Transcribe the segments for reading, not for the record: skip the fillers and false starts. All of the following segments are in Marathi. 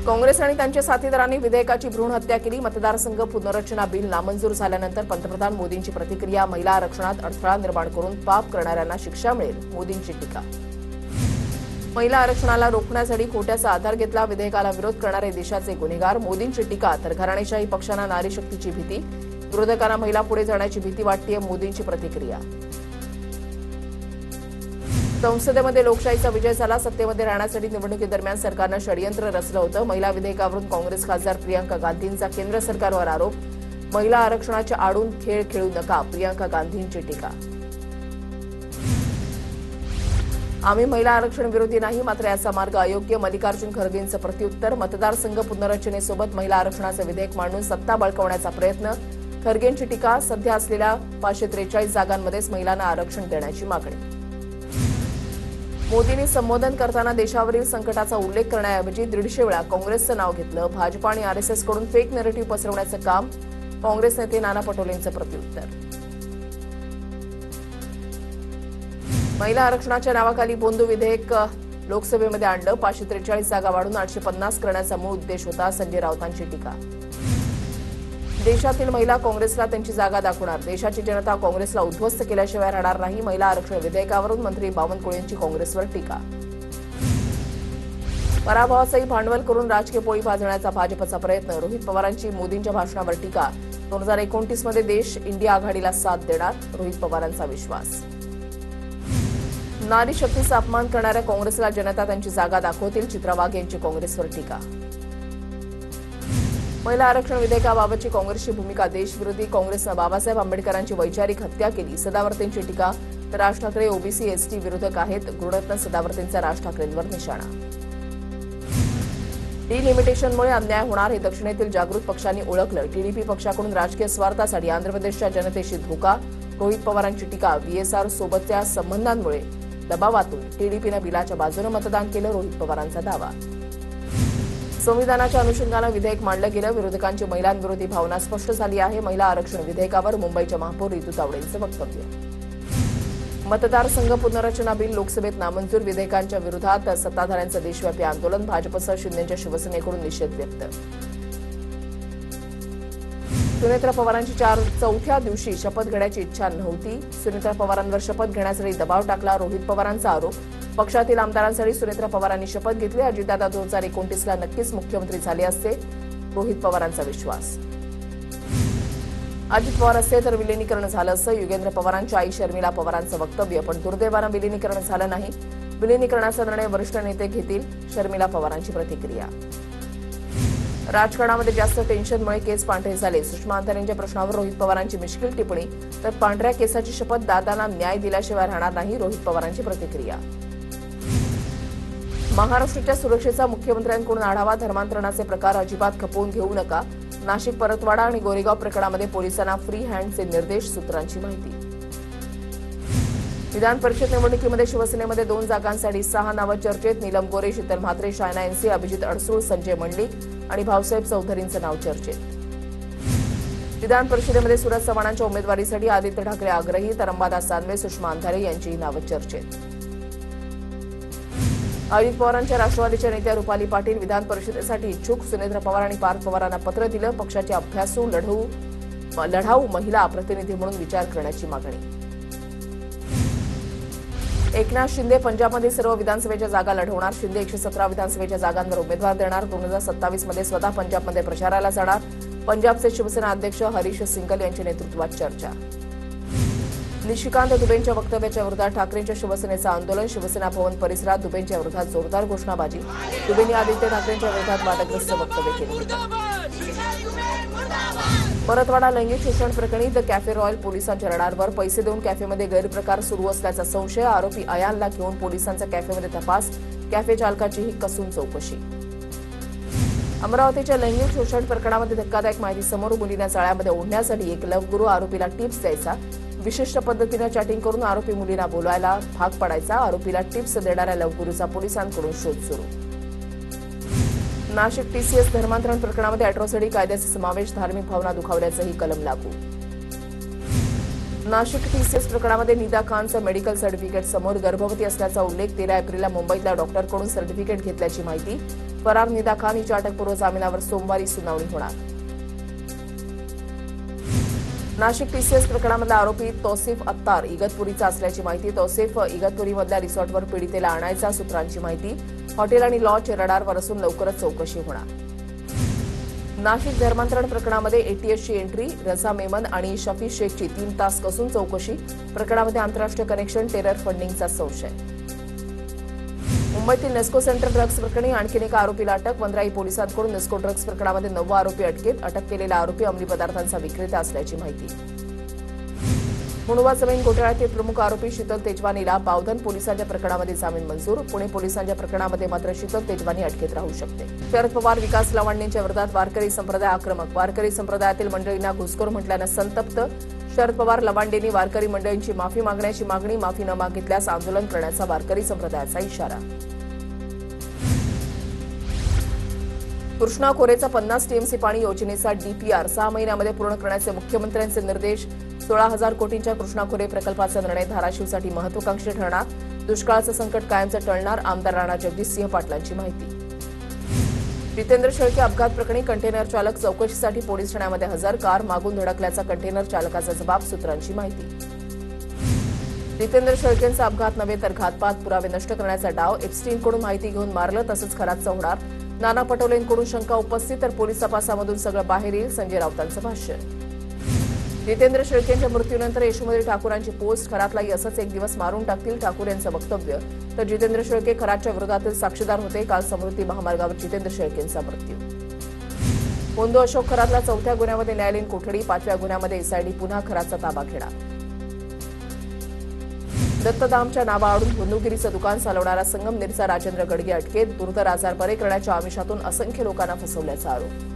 काँग्रेस आणि त्यांच्या साथीदारांनी विधेयकाची भ्रूण हत्या केली. मतदारसंघ पुनर्रचना बिल नामंजूर झाल्यानंतर पंतप्रधान मोदींची प्रतिक्रिया. महिला आरक्षणात अडथळा निर्माण करून पाप करणाऱ्यांना शिक्षा मिळेल, मोदींची टीका. महिला आरक्षणाला रोखण्यासाठी खोट्याचा आधार घेतला. विधेयकाला विरोध करणारे देशाचे गुन्हेगार, मोदींची टीका. तर घराणेशाही पक्षांना नारी शक्तीची भीती, विरोधकांना महिला पुढे जाण्याची भीती वाटतेय, मोदींची प्रतिक्रिया. संसदेमध्ये लोकशाहीचा विजय झाला. सत्तेमध्ये राहण्यासाठी निवडणुकीदरम्यान सरकारनं षडयंत्र रचलं होतं. महिला विधेयकावरून काँग्रेस खासदार प्रियंका गांधींचा केंद्र सरकारवर आरोप. महिला आरक्षणाच्या आडून खेळ खेळू नका, प्रियंका गांधींची टीका. आम्ही महिला आरक्षण विरोधी नाही, मात्र याचा मार्ग अयोग्य, मल्लिकार्जुन खरगेंचं प्रत्युत्तर. मतदारसंघ पुनर्रचनेसोबत महिला आरक्षणाचं विधेयक मांडून सत्ता बळकावण्याचा प्रयत्न, खरगेंची टीका. सध्या असलेल्या 543 जागांमध्येच महिलांना आरक्षण देण्याची मागणी. मोदींनी संबोधन करताना देशावरील संकटाचा उल्लेख करण्याऐवजी 150 वेळा काँग्रेसचं नाव घेतलं. भाजपा आणि आरएसएसकडून फेक नरेटिव्ह पसरवण्याचं काम, काँग्रेस नेते नाना पटोलेंचं प्रत्युत्तर. महिला आरक्षणाच्या नावाखाली बोंदू विधेयक लोकसभेमध्ये आणलं. 543 जागा वाढून 850 करण्याचा मूळ उद्देश होता, संजय राऊतांची टीका. देशातील महिला काँग्रेसला त्यांची जागा दाखवणार. देशाची जनता काँग्रेसला उद्ध्वस्त केल्याशिवाय राहणार नाही. महिला आरक्षण विधेयकावरून मंत्री बावनकुळेंची काँग्रेसवर टीका. पराभवाचंही भांडवल करून राजकीय पोळी भाजण्याचा भाजपचा प्रयत्न, रोहित पवारांची मोदींच्या भाषणावर टीका. 2029 मध्ये देश इंडिया आघाडीला साथ देणार, रोहित पवारांचा विश्वास. नारी शक्तीचा अपमान करणाऱ्या काँग्रेसला जनता त्यांची जागा दाखवतील, चित्रा वाघ यांची काँग्रेसवर टीका. महिला आरक्षण विधेयकाबाबतची काँग्रेसची भूमिका देशविरोधी. काँग्रेसनं बाबासाहेब आंबेडकरांची वैचारिक हत्या केली, सदावर्तेंची टीका. तर राज ठाकरे ओबीसी एसटी विरोधक आहेत, गृहरत्न सदावर्तेंचा राज ठाकरेंवर निशाणा. डिलिमिटेशनमुळे अन्याय होणार हे दक्षिणेतील जागृत पक्षांनी ओळखलं. टीडीपी पक्षाकडून राजकीय स्वार्थासाठी आंध्र प्रदेशच्या जनतेशी धोका, रोहित पवारांची टीका. व्हीएसआर सोबतच्या संबंधांमुळे दबावातून टीडीपीनं बिलाच्या बाजूनं मतदान केलं, रोहित पवारांचा दावा. संविधानाच्या अनुषंगानं विधेयक मांडलं गेलं. विरोधकांची महिलांविरोधी भावना स्पष्ट झाली आहे. महिला आरक्षण विधेयकावर मुंबईच्या महापौर रितू तावडेंचं वक्तव्य. मतदारसंघ पुनर्रचना बिल लोकसभेत नामंजूर. विधेयकांच्या विरोधात सत्ताधाऱ्यांचं देशव्यापी आंदोलन. भाजपसह शिंदेच्या शिवसेनेकडून निषेध व्यक्त. सुनेत्रा पवारांची चौथ्या दिवशी शपथ घेण्याची इच्छा नव्हती. सुनेत्रा पवारांवर शपथ घेण्यासाठी दबाव टाकला, रोहित पवारांचा आरोप. पक्षातील आमदारांसाठी सुनेत्रा पवारांनी शपथ घेतली. अजितदादा 2029ला नक्कीच मुख्यमंत्री झाले असते, रोहित पवारांचा विश्वास. अजित पवार असते तर विलिनीकरण झालं असतं, युगेंद्र पवारांच्या आई शर्मिला पवारांचं वक्तव्य. पण दुर्दैवानं विलिनीकरण झालं नाही. विलिनीकरणाचा निर्णय वरिष्ठ नेते घेतील, शर्मिला पवारांची प्रतिक्रिया. राजकारणामध्ये जास्त टेन्शनमुळे केस पांढरे झाले, सुषमा अंधारेंच्या प्रश्नावर रोहित पवारांची मिश्किल टिप्पणी. तर पांढऱ्या केसाची शपथ दादांना न्याय दिल्याशिवाय राहणार नाही, रोहित पवारांची प्रतिक्रिया. महाराष्ट्राच्या सुरक्षेचा मुख्यमंत्र्यांकडून आढावा. धर्मांतरणाचे प्रकार अजिबात खपवून घेऊ नका. नाशिक परतवाडा आणि गोरेगाव प्रकरणामध्ये पोलिसांना फ्री हँडचे निर्देश, सूत्रांची माहिती. विधान परिषद निवडणुकीमध्ये शिवसेनेमध्ये 2 जागांसाठी 6 नावं चर्चेत. नीलम गोरे, शीतल म्हात्रे, शायना एनसी, अभिजित अडसूळ, संजय मंडलिक आणि भाऊसाहेब चौधरींचं नाव चर्चेत. विधान परिषदेमध्ये सुरज चव्हाणांच्या उमेदवारीसाठी आदित्य ठाकरे आग्रही. तर अंबादास दानवे, सुषमा अंधारे यांचीही नावं चर्चेत. अजित पवारांच्या राष्ट्रवादीच्या नेत्या रुपाली पाटील विधान परिषदेसाठी इच्छुक. सुनेत्रा पवार आणि पार्थ पवारांना पत्र दिलं. पक्षाची अभ्यासू लढाऊ महिला प्रतिनिधी म्हणून विचार करण्याची मागणी. एकनाथ शिंदे पंजाबमध्ये सर्व विधानसभेच्या जागा लढवणार. शिंदे 117 विधानसभेच्या जागांवर उमेदवार देणार. 2027 मध्ये स्वतः पंजाबमध्ये प्रचाराला जाणार. पंजाबचे शिवसेना अध्यक्ष हरीश सिंगल यांच्या नेतृत्वात चर्चा. निशिकांत दुबेंच्या वक्तव्याच्या विरोधात ठाकरेंच्या शिवसेनेचं आंदोलन. शिवसेना भवन परिसरात दुबेंच्या विरोधात जोरदार घोषणाबाजी. दुबेंनी आदित्य ठाकरेंच्या विरोधात वादग्रस्त वक्तव्य केलं होतं. परतवाडा लैंगिक शोषण प्रकरणी द कॅफे रॉयल पोलिसांच्या रडारवर. पैसे देऊन कॅफेमध्ये गैरप्रकार सुरू असल्याचा संशय. आरोपी अयानला घेऊन पोलिसांचा कॅफेमध्ये तपास. कॅफे चालकाचीही कसून चौकशी. अमरावतीच्या लैंगिक शोषण प्रकरणामध्ये धक्कादायक माहिती समोर. मुलींना जाळ्यामध्ये ओढण्यासाठी एक लवगुरू आरोपीला टिप्स द्यायचा. विशिष्ट पद्धतीनं चॅटिंग करून आरोपी मुलींना बोलवायला भाग पाडायचा. आरोपीला टिप्स देणाऱ्या लवगुरूचा पोलिसांकडून शोध सुरू. नाशिक टीसीएस धर्मांतरण प्रकरणामध्ये अॅट्रॉसिटी कायद्याचा समावेश. धार्मिक भावना दुखावल्याचंही कलम लागू. नाशिक टीसीएस प्रकरणामध्ये निदा खानचं मेडिकल सर्टिफिकेट समोर. गर्भवती असल्याचा उल्लेख. 13 एप्रिलला मुंबईतल्या डॉक्टरकडून सर्टिफिकेट घेतल्याची माहिती. फरार निदा खान हिच्या अटकपूर्व जामिनावर सोमवारी सुनावणी होणार. नाशिक टीसीएस प्रकरणामधला आरोपी तौसिफ अत्तार इगतपुरीचा असल्याची माहिती. तौसिफ इगतपुरीमधल्या रिसॉर्टवर पीडितेला आणायचा सूत्रांची माहिती. हॉटेल आणि लॉज रडारवर असून लवकरच चौकशी होणार. नाशिक धर्मांतरण प्रकरणामध्ये एटीएसची एंट्री. रझा मेमन आणि शफी शेखची 3 तास कसून चौकशी. प्रकरणामध्ये आंतरराष्ट्रीय कनेक्शन, टेरर फंडिंगचा संशय. मुंबईतील नेस्को सेंटर ड्रग्ज प्रकरणी आणखी एका आरोपीला अटक. वंद्राई पोलिसांकडून नेस्को ड्रग्ज प्रकरणामध्ये 9वा आरोपी अटकेत. अटक केलेला आरोपी अंमली पदार्थांचा विक्रेता असल्याची माहिती. मुंडवा जमीन घोटाळ्यातील प्रमुख आरोपी शीतल तेजवानीला बावधन पोलिसांच्या प्रकरणामध्ये जामीन मंजूर. पुणे पोलिसांच्या प्रकरणामध्ये मात्र शीतल तेजवानी अटकेत राहू शकते. शरद पवार विकास लावांडेंच्या विरोधात वारकरी संप्रदाय आक्रमक. वारकरी संप्रदायातील मंडळींना घुसखोर म्हटल्यानं संतप्त. शरद पवार लवांडेंनी वारकरी मंडळींची माफी मागण्याची मागणी. माफी न मागितल्यास आंदोलन करण्याचा वारकरी संप्रदायाचा इशारा. कृष्णा खोरेचा 50 टीएमसी पाणी योजनेचा डीपीआर 6 महिन्यामध्ये पूर्ण करण्याचे मुख्यमंत्र्यांचे निर्देश. 16,000 कोटींच्या कृष्णा खोरे प्रकल्पाचा निर्णय धाराशिवसाठी महत्वाकांक्षी ठरणार. दुष्काळाचं संकट कायमचं टळणार. आमदार राणा जगदीशसिंह पाटलांची माहिती. जितेंद्र शेळके अपघात प्रकरणी कंटेनर चालक चौकशीसाठी पोलीस ठाण्यामध्ये हजर. कार मागून धडकल्याचा कंटेनर चालकाचा जबाब. सूत्रांची माहिती. जितेंद्र शेळकेंचा अपघात नव्हे तर घातपात. पुरावे नष्ट करण्याचा डाव. एप्स्टीनकडून माहिती घेऊन मारलं तसंच खराचं होणार. नाना पटोलेंकडून शंका उपस्थित तर पोलीस तपासामधून सगळं बाहेर येईल. संजय राऊतांचं भाष्य. जितेंद्र शेळकेंच्या मृत्यूनंतर यशोमती ठाकूरांची पोस्ट. खरातलाही असंच एक दिवस मारून टाकतील ठाकूर यांचं वक्तव्य. तर जितेंद्र शेळके खरातच्या विरोधातील साक्षीदार होते. काल समृद्धी महामार्गावर जितेंद्र शेळकेंचा मृत्यू. कोंदो अशोक खरातला 4थ्या गुन्ह्यामध्ये न्यायालयीन कोठडी. 5व्या गुन्ह्यामध्ये एसआयडी पुन्हा खरातचा ताबा घेणार. दत्तधामच्या नावाआडून बंदुगिरीचं दुकान चालवणारा संगमनेरचा राजेंद्र गडगे अटकेत. दुर्धर आजार बरे करण्याच्या आमिषातून असंख्य लोकांना फसवल्याचा आरोप.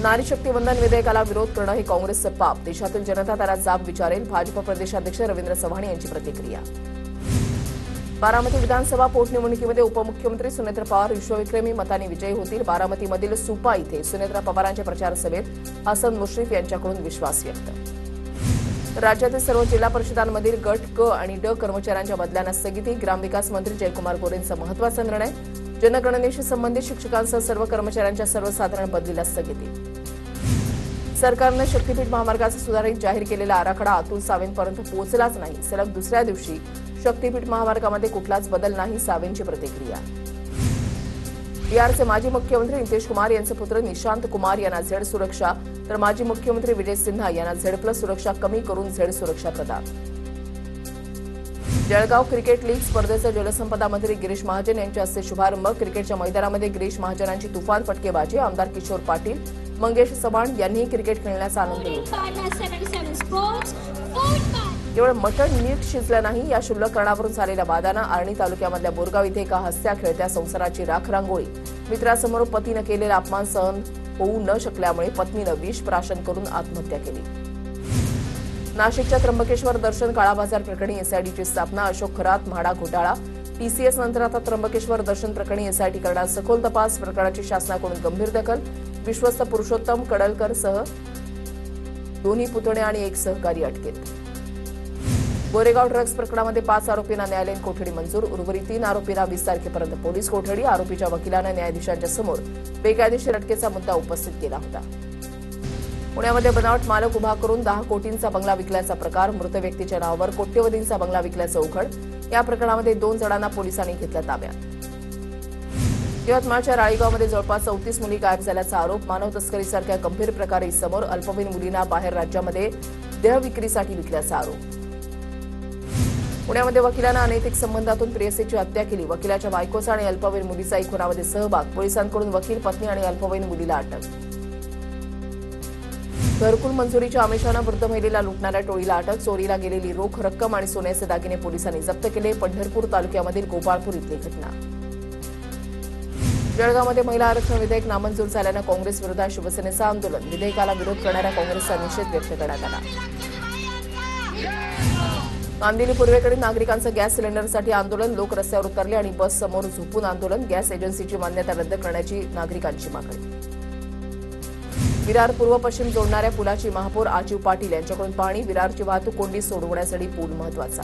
नारी शक्ती वंदन विधेयकाला विरोध करणं हे काँग्रेसचं पाप. देशातील जनता त्याला जाब विचारेल. भाजप प्रदेशाध्यक्ष रवींद्र चव्हाण यांची प्रतिक्रिया. बारामती विधानसभा पोटनिवडणुकीमध्ये उपमुख्यमंत्री सुनेत्र पवार विश्वविक्रमी मतांनी विजयी होतील. बारामतीमधील सुपा इथे सुनेत्र पवारांच्या प्रचार सभेत हसन मुश्रीफ यांच्याकडून विश्वास व्यक्त. राज्यातील सर्व जिल्हा परिषदांमधील गट क आणि ड कर्मचाऱ्यांच्या बदल्यांना स्थगिती. ग्रामविकास मंत्री जयकुमार गोरेंचा महत्त्वाचा निर्णय. जनगणनेशी संबंधित शिक्षकांसह सर्व कर्मचाऱ्यांच्या सर्वसाधारण बदलीला स्थगिती. सरकारनं शक्तीपीठ महामार्गाचा सुधारित जाहीर केलेला आराखडा अतुल सावेंपर्यंत पोहोचलाच नाही. सलग दुसऱ्या दिवशी शक्तीपीठ महामार्गामध्ये कुठलाच बदल नाही. सावेंची प्रतिक्रिया. बिहारचे माजी मुख्यमंत्री नितीश कुमार यांचे पुत्र निशांत कुमार यांना झेड सुरक्षा तर माजी मुख्यमंत्री विजय सिन्हा यांना झेड+ सुरक्षा कमी करून झेड सुरक्षा प्रदान. जळगाव क्रिकेट लीग स्पर्धेचा जलसंपदा मंत्री गिरीश महाजन यांच्या हस्ते शुभारंभ. क्रिकेटच्या मैदानामध्ये गिरीश महाजनांची तुफान फटकेबाजी. आमदार किशोर पाटील, मंगेश चव्हाण यांनीही क्रिकेट खेळण्याचा आनंद लुटला. केवळ मटण नीट शिजलं नाही या क्षुल्लक कारणावरून झालेल्या वादानं आर्णी तालुक्यामधल्या बोरगाव इथे एका हसत्या खेळत्या संसाराची राखरांगोळी. मित्रासमोर पतीनं केलेला अपमान सहन होऊ न शकल्यामुळे पत्नीनं विष प्राशन करून आत्महत्या केली. नाशिकच्या त्र्यंबकेश्वर दर्शन काळाबाजार प्रकरणी एसआयटीची स्थापना. अशोक खरात म्हाडा घोटाळा. टीसीएस नंतर आता त्र्यंबकेश्वर दर्शन प्रकरणी एसआयटी करणार सखोल तपास. प्रकरणाची शासनाकडून गंभीर दखल. विश्वस्त पुरुषोत्तम कडलकरसह 2 पुतणे आणि 1 सहकारी अटकेत. गोरेगाव ड्रग्ज प्रकरणामध्ये 5 आरोपींना न्यायालयीन कोठडी मंजूर. उर्वरित 3 आरोपींना 20 तारखेपर्यंत पोलीस कोठडी. आरोपीच्या वकिलानं न्यायाधीशांच्या समोर बेकायदेशीर अटकेचा मुद्दा उपस्थित केला होता. पुण्यामध्ये बनावट मालक उभा करून 10 कोटींचा बंगला विकल्याचा प्रकार. मृत व्यक्तीच्या नावावर कोट्यवधींचा बंगला विकल्याचं उघड. या प्रकरणामध्ये 2 जणांना पोलिसांनी घेतलं ताब्यात. यवतमाळच्या राळेगावमध्ये जवळपास 34 मुली गायब झाल्याचा आरोप. मानव तस्करीसारख्या गंभीर प्रकारे समोर. अल्पवयीन मुलींना बाहेर राज्यामध्ये देह विक्रीसाठी विकल्याचा आरोप. पुण्यामध्ये वकिलानं अनैतिक संबंधातून प्रेयसीची हत्या केली. वकिलाच्या बायकोचा आणि अल्पवयीन मुलीचाही खुनामध्ये सहभाग. पोलिसांकडून वकील, पत्नी आणि अल्पवयीन मुलीला अटक. घरकुल मंजुरीच्या आमिषानं वृद्ध महिलेला लुटणाऱ्या टोळीला अटक. चोरीला गेलेली रोख रक्कम आणि सोन्याचे दागिने पोलिसांनी जप्त केले. पंढरपूर तालुक्यामधील गोपाळपूर इथली घटना. जळगावमध्ये महिला आरक्षण विधेयक नामंजूर झाल्यानं काँग्रेस विरोधात शिवसेनेचं आंदोलन. विधेयकाला विरोध करणाऱ्या काँग्रेसचा निषेध व्यक्त करण्यात आला. कांदिवली पूर्वेकडील नागरिकांचं गॅस सिलेंडरसाठी आंदोलन. लोक रस्त्यावर उतरले आणि बस समोर झोपून आंदोलन. गॅस एजन्सीची मान्यता रद्द करण्याची नागरिकांची मागणी. विरार पूर्व पश्चिम जोडणाऱ्या पुलाची महापौर आजीव पाटील यांच्याकडून पाहणी. विरारची वाहतूक कोंडी सोडवण्यासाठी पूल महत्वाचा.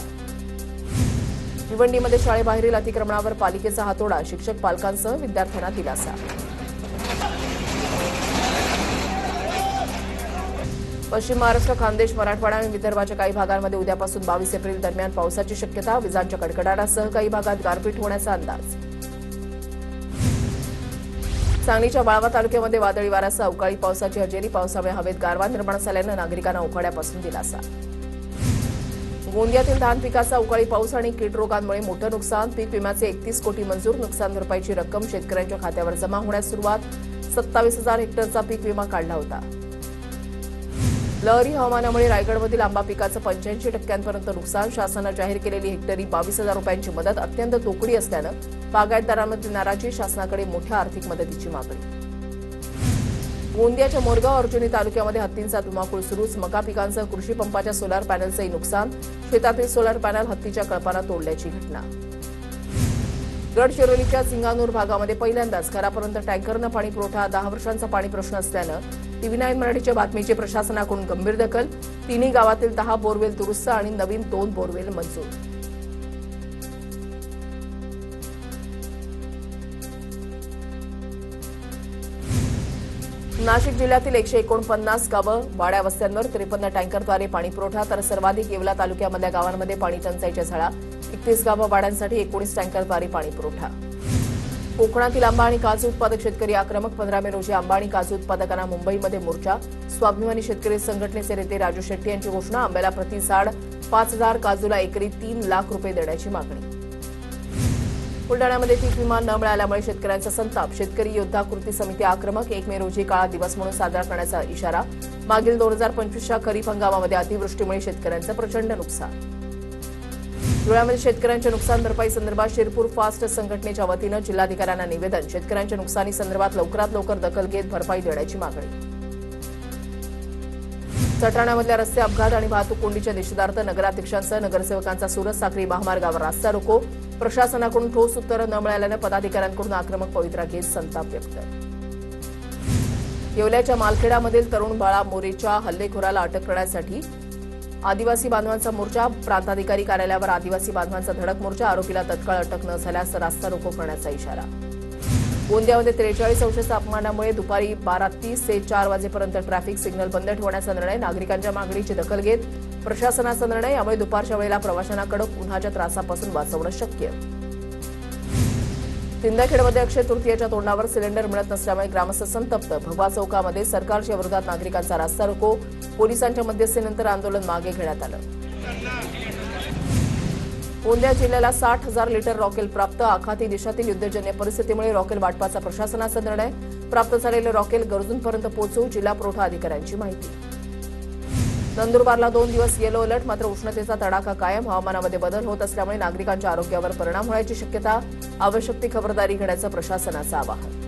भिवंडीमध्ये शाळेबाहेरील अतिक्रमणावर पालिकेचा हातोडा, शिक्षक पालकांसह विद्यार्थ्यांना दिलासा. पश्चिम महाराष्ट्र, खानदेश, मराठवाडा आणि विदर्भाच्या काही भागांमध्ये उद्यापासून 22 एप्रिल दरम्यान पावसाची शक्यता. विजांच्या कडकडाटासह काही भागात गारपीट होण्याचा अंदाज. सांगलीच्या वाळवा तालुक्यामध्ये वादळी वाऱ्यासह अवकाळी पावसाची हजेरी. पावसामुळे हवेत गारवा निर्माण झाल्यानं नागरिकांना उकाड्यापासून दिलासा. गोंदियातील धान पिकाचा अवकाळी पाऊस आणि कीड रोगांमुळे मोठं नुकसान. पीक विम्याचे 31 कोटी मंजूर. नुकसान भरपाईची रक्कम शेतकऱ्यांच्या खात्यावर जमा होण्यास सुरुवात. 27,000 हेक्टरचा पीक विमा काढला होता. लहरी हवामानामुळे रायगडमधील आंबा पिकाचं 85% नुकसान. शासनानं जाहीर केलेली हेक्टरी 22,000 रुपयांची मदत अत्यंत तोकडी असल्यानं बागायतदारांमध्ये नाराजी. शासनाकडे मोठ्या आर्थिक मदतीची मागणी. गोंदियाच्या मोरगाव अर्जुनी तालुक्यामध्ये हत्तींचा धुमाकूळ सुरूच. मका पिकांसह कृषी पंपाच्या सोलार पॅनलचंही नुकसान. शेतातील सोलार पॅनल हत्तीच्या कळपाला तोडल्याची घटना. गडचिरोलीच्या सिंगानूर भागामध्ये पहिल्यांदाच घरापर्यंत टँकरनं पाणी पुरवठा. 10 वर्षांचा पाणी प्रश्न असल्यानं TV9 मराठीच्या बातमीची प्रशासनाकडून गंभीर दखल. तिन्ही गावातील 10 बोरवेल दुरुस्त आणि नवीन 2 बोरवेल मंजूर. नाशिक जिल्ह्यातील 149 गावं, वाड्या वस्त्यांवर 53 टँकरद्वारे पाणी पुरवठा. तर सर्वाधिक येवला तालुक्यामधल्या गावांमध्ये पाणी टंचाईच्या झळा. 31 गावं, वाड्यांसाठी 19 टँकरद्वारे पाणी पुरवठा. कोकणातील आंबा आणि काजू उत्पादक शेतकरी आक्रमक. 15 मे रोजी आंबा आणि काजू उत्पादकांना मुंबईमध्ये मोर्चा. स्वाभिमानी शेतकरी संघटनेचे नेते राजू शेट्टी यांची घोषणा. आंब्याला प्रति झाड 5,000, काजूला एकरी 3 लाख रुपये देण्याची मागणी. बुलडाण्यामध्ये पीक विमा न मिळाल्यामुळे शेतकऱ्यांचा संताप. शेतकरी योद्धा कृती समिती आक्रमक. 1 मे रोजी काळा दिवस म्हणून साजरा करण्याचा इशारा. मागील 2025च्या खरीप हंगामामध्ये अतिवृष्टीमुळे शेतकऱ्यांचं प्रचंड नुकसान. धुळ्यामध्ये शेतकऱ्यांच्या नुकसान भरपाई संदर्भात शिरपूर फास्ट संघटनेच्या वतीनं जिल्हाधिकाऱ्यांना निवेदन. शेतकऱ्यांच्या नुकसानी संदर्भात लवकरात लवकर दखल घेत भरपाई देण्याची मागणी. सटाण्यामधल्या रस्ते अपघात आणि वाहतूक कोंडीच्या निषेधार्थ नगराध्यक्षांसह नगरसेवकांचा सुरत साक्री महामार्गावर रास्ता रोको. प्रशासनाकडून ठोस उत्तरं न मिळाल्यानं पदाधिकाऱ्यांकडून आक्रमक पवित्रा घेत संताप व्यक्त. येवल्याच्या मालखेडामधील तरुण बाळा मोरेच्या हल्लेखोराला अटक करण्यासाठी आदिवासी बांधवांचा मोर्चा. प्रांताधिकारी कार्यालयावर आदिवासी बांधवांचा धडक मोर्चा. आरोपीला तत्काळ अटक न झाल्यास रास्ता रोको करण्याचा इशारा. गोंदियामध्ये 43° तापमानामुळे दुपारी 12:30 ते 4 वाजेपर्यंत ट्रॅफिक सिग्नल बंद ठेवण्याचा निर्णय. नागरिकांच्या मागणीची दखल घेत प्रशासनाचा निर्णय. यामुळे दुपारच्या वेळेला प्रवाशांना कडक उन्हाच्या त्रासापासून वाचवणं शक्य. सिंदखेडमध्ये अक्षय तृतीयेच्या तोंडावर सिलेंडर मिळत नसल्यामुळे ग्रामस्थ संतप्त. भगवा चौकामध्ये सरकारच्या विरोधात नागरिकांचा रास्ता रोको. पोलिसांच्या मध्यस्थीनंतर आंदोलन मागे घेण्यात आलं. गोंदिया जिल्ह्याला 60,000 लिटर रॉकेल प्राप्त. आखाती देशातील युद्धजन्य परिस्थितीमुळे रॉकेल वाटपाचा प्रशासनाचा निर्णय. प्राप्त झालेले रॉकेल गरजूंपर्यंत पोहोचवू. जिल्हा पुरवठा अधिकाऱ्यांची माहिती. नंदुरबारला 2 दिवस येलो अलर्ट. मात्र उष्णतेचा तडाखा कायम. हवामानामध्ये बदल होत असल्यामुळे नागरिकांच्या आरोग्यावर परिणाम होण्याची शक्यता. आवश्यक ती खबरदारी घेण्याचं प्रशासनाचं आवाहन.